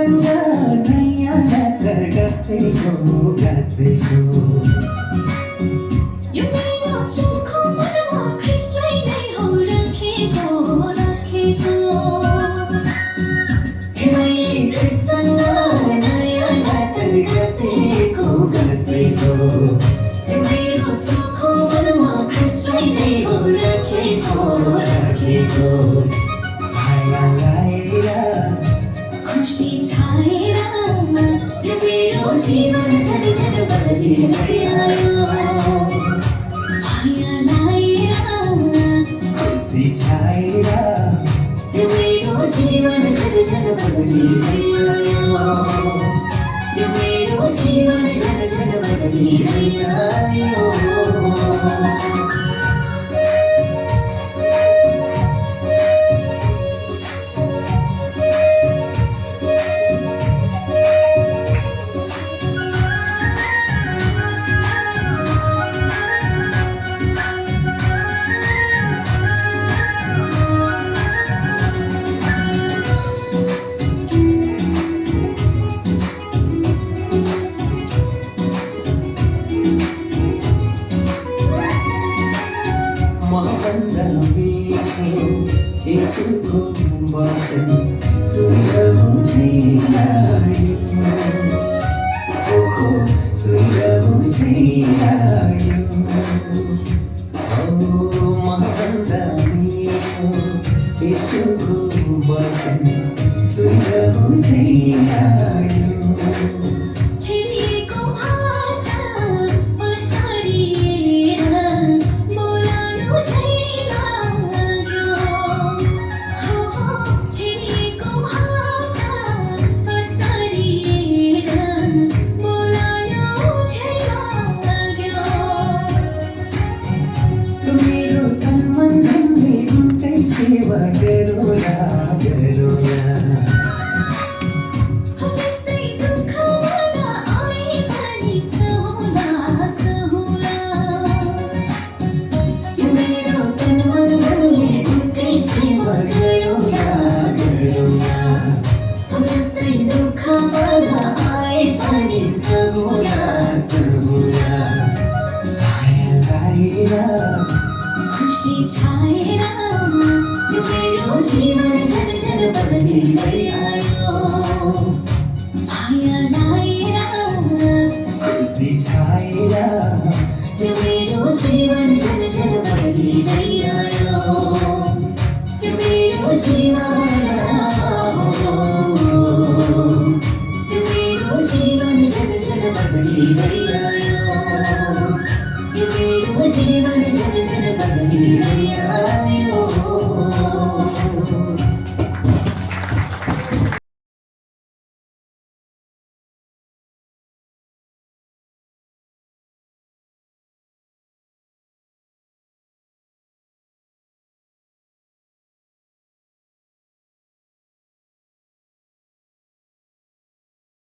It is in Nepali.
संगा नैया नाता गाँसेको यो मेरो चोखो मनमा ख्रिस्टलाई नै हो राखेको हे मैले ख्रिस्टसँग नयाँ नाता गाँसेको हे मेरो चोखो मनमा ख्रिस्टलाई नै हो राखेको माया लाएर खुसी छाएर यो मेरो जीवन झन् झन् बदलिँदै आयो माया लाएर खुसी छाएर यो मेरो जीवन झन् झन् बदलिँदै आयो यो मेरो जीवन झन् झन् बदलिँदै आयो यसको वचन सुनिरहु छैन ओहो सुनिरहु छैन महभन्दा मिठो यसको वचन सुनिरहु छैन छिरिएको हात पसारिएर बोलाउनु छैन छिरिएको हात पसारिएर बोलाउनु छैन मेरो तन मन धनले उनकै सेवा गरौँला जस्तै दुःखमा आए पनि सहुला यो मेरो तन मन धनले उनकै सेवा गरौँला जस्तै दुःखमा आए पनि सहुला माया लाएर खुसी छाएर यो मेरो जीवन झन् झन् बदलिँदै आयो माया लाएर खुसी छाएर यो मेरो जीवन झन् झन् बदलिँदै आयो यो मेरो जीवन यो मेरो जीवन झन् झन् बदलिँदै